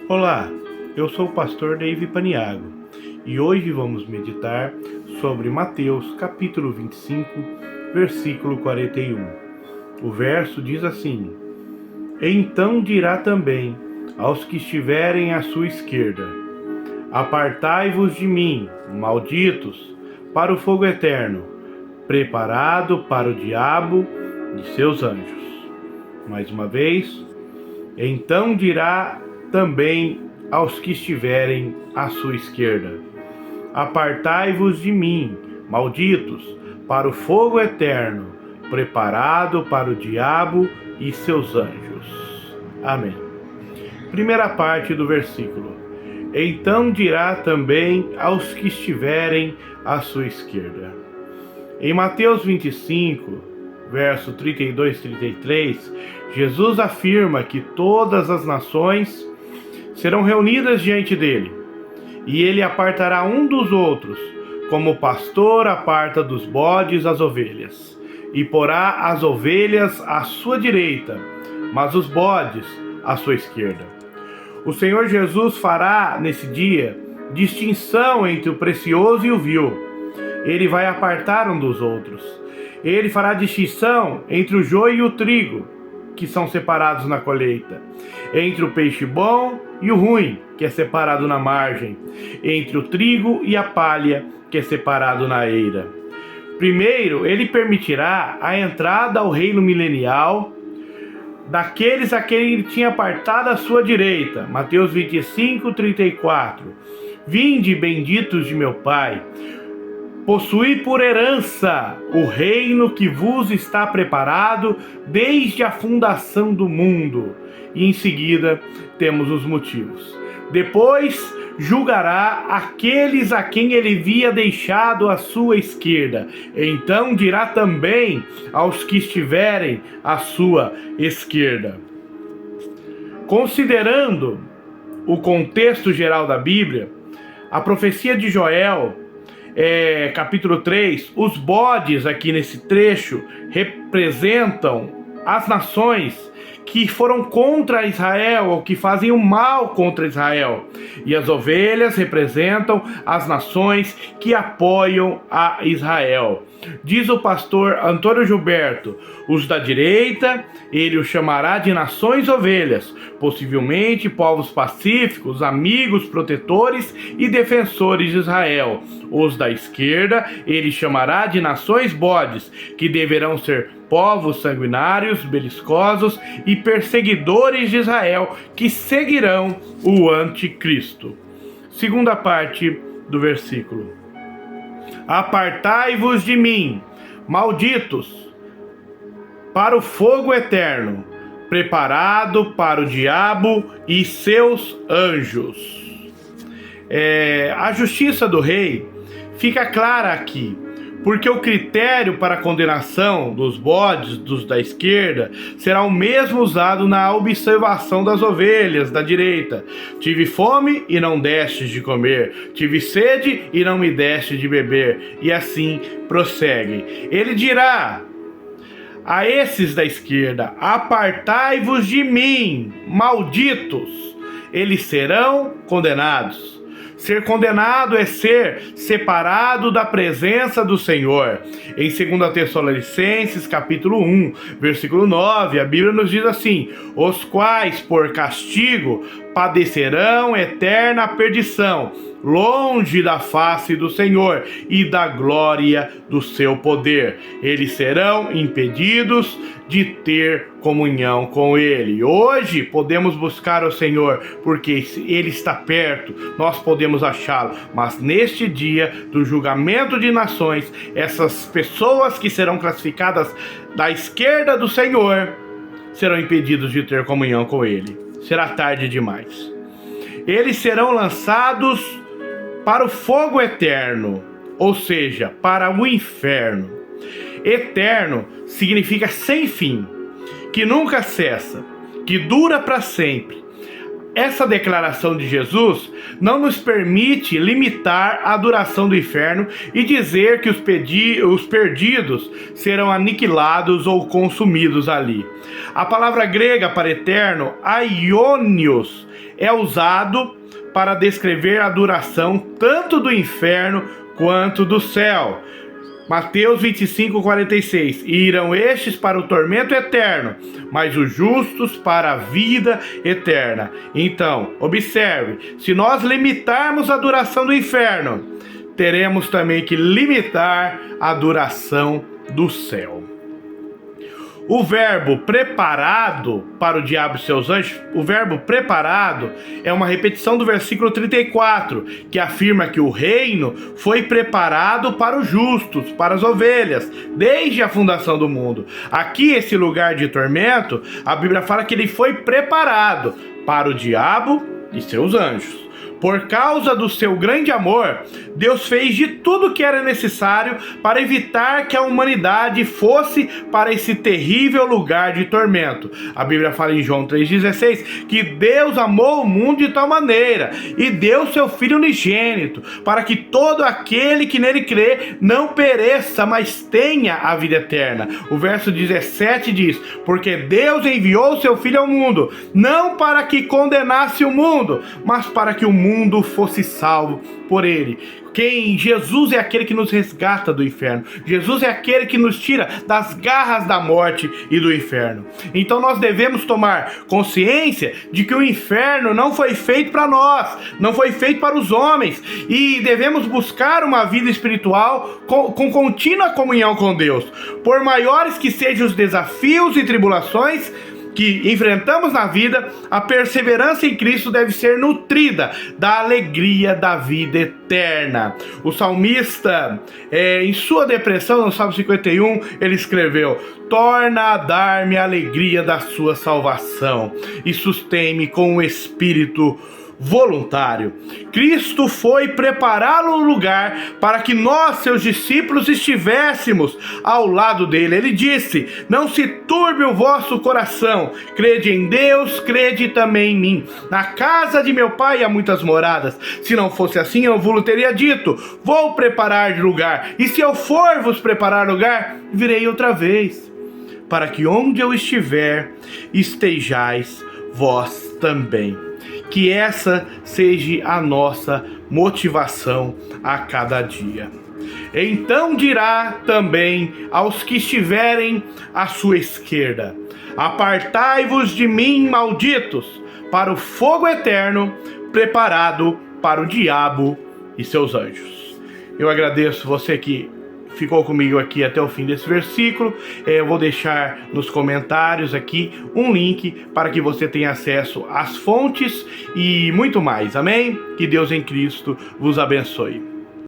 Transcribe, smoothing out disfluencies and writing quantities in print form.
Olá, eu sou o pastor Dave Paniago e hoje vamos meditar sobre Mateus capítulo 25, versículo 41. O verso diz assim: Então dirá também aos que estiverem à sua esquerda: Apartai-vos de mim, malditos, para o fogo eterno, preparado para o diabo e seus anjos. Mais uma vez, então dirá também aos que estiverem à sua esquerda: Apartai-vos de mim, malditos, para o fogo eterno, preparado para o diabo e seus anjos. Amém. Primeira parte do versículo. Então dirá também aos que estiverem à sua esquerda. Em Mateus 25, verso 32 e 33, Jesus afirma que todas as nações serão reunidas diante dele, e ele apartará um dos outros, como o pastor aparta dos bodes as ovelhas, e porá as ovelhas à sua direita, mas os bodes à sua esquerda. O Senhor Jesus fará, nesse dia, distinção entre o precioso e o vil. Ele vai apartar um dos outros. Ele fará distinção entre o joio e o trigo, que são separados na colheita, entre o peixe bom e o ruim, que é separado na margem, entre o trigo e a palha, que é separado na eira. Primeiro, ele permitirá a entrada ao reino milenial daqueles a quem ele tinha apartado à sua direita. Mateus 25, 34. Vinde, benditos de meu Pai, possuí por herança o reino que vos está preparado desde a fundação do mundo. E em seguida temos os motivos. Depois julgará aqueles a quem ele havia deixado à sua esquerda. Então dirá também aos que estiverem à sua esquerda. Considerando o contexto geral da Bíblia, a profecia de Joel, capítulo 3, os bodes aqui nesse trecho representam as nações que foram contra Israel, ou que fazem o mal contra Israel. E as ovelhas representam as nações que apoiam a Israel. Diz o pastor Antônio Gilberto: os da direita, ele os chamará de nações ovelhas, possivelmente povos pacíficos, amigos, protetores e defensores de Israel. Os da esquerda, ele chamará de nações bodes, que deverão ser povos sanguinários, beliscosos e perseguidores de Israel, que seguirão o anticristo. Segunda parte do versículo. Apartai-vos de mim, malditos, para o fogo eterno, preparado para o diabo e seus anjos. A justiça do rei fica clara aqui, porque o critério para a condenação dos bodes, dos da esquerda, será o mesmo usado na observação das ovelhas da direita. Tive fome e não destes de comer, tive sede e não me deste de beber. E assim prossegue. Ele dirá a esses da esquerda: apartai-vos de mim, malditos. Eles serão condenados. Ser condenado é ser separado da presença do Senhor. Em 2 Tessalonicenses, capítulo 1, versículo 9, a Bíblia nos diz assim: os quais, por castigo, padecerão eterna perdição, longe da face do Senhor e da glória do seu poder. Eles serão impedidos de ter comunhão com Ele. Hoje podemos buscar o Senhor, porque Ele está perto, nós podemos achá-lo. Mas neste dia do julgamento de nações, essas pessoas que serão classificadas da esquerda do Senhor serão impedidos de ter comunhão com Ele. Será tarde demais. Eles serão lançados para o fogo eterno, ou seja, para o inferno. Eterno significa sem fim, que nunca cessa, que dura para sempre. essa declaração de Jesus não nos permite limitar a duração do inferno e dizer que os perdidos serão aniquilados ou consumidos ali. A palavra grega para eterno, aionios, é usado para descrever a duração tanto do inferno quanto do céu. Mateus 25:46. E irão estes para o tormento eterno, mas os justos para a vida eterna. Então, observe, se nós limitarmos a duração do inferno, teremos também que limitar a duração do céu. O verbo preparado para o diabo e seus anjos, o verbo preparado é uma repetição do versículo 34, que afirma que o reino foi preparado para os justos, para as ovelhas, desde a fundação do mundo. Aqui, esse lugar de tormento, a Bíblia fala que ele foi preparado para o diabo e seus anjos. Por causa do seu grande amor, Deus fez de tudo que era necessário para evitar que a humanidade fosse para esse terrível lugar de tormento. A Bíblia fala em João 3,16 que Deus amou o mundo de tal maneira e deu seu Filho unigênito, para que todo aquele que nele crê não pereça, mas tenha a vida eterna. O verso 17 diz: porque Deus enviou seu Filho ao mundo, não para que condenasse o mundo, mas para que o mundo fosse salvo por ele. Jesus é aquele que nos resgata do inferno. Jesus é aquele que nos tira das garras da morte e do inferno. Então nós devemos tomar consciência de que o inferno não foi feito para nós, não foi feito para os homens, e devemos buscar uma vida espiritual com contínua comunhão com Deus. Por maiores que sejam os desafios e tribulações que enfrentamos na vida, a perseverança em Cristo deve ser nutrida da alegria da vida eterna. O salmista, em sua depressão, no Salmo 51, ele escreveu: torna a dar-me a alegria da sua salvação e sustém-me com o espírito voluntário. Cristo foi prepará-lo um lugar para que nós, seus discípulos, estivéssemos ao lado dele. Ele disse: não se turbe o vosso coração, crede em Deus, crede também em mim. Na casa de meu pai há muitas moradas, se não fosse assim eu vos teria dito, vou preparar lugar, e se eu for vos preparar lugar, virei outra vez, para que onde eu estiver, estejais vós também. Que essa seja a nossa motivação a cada dia. Então dirá também aos que estiverem à sua esquerda: apartai-vos de mim, malditos, para o fogo eterno, preparado para o diabo e seus anjos. Eu agradeço você que ficou comigo aqui até o fim desse versículo. Eu vou deixar nos comentários aqui um link para que você tenha acesso às fontes e muito mais. Amém? Que Deus em Cristo vos abençoe.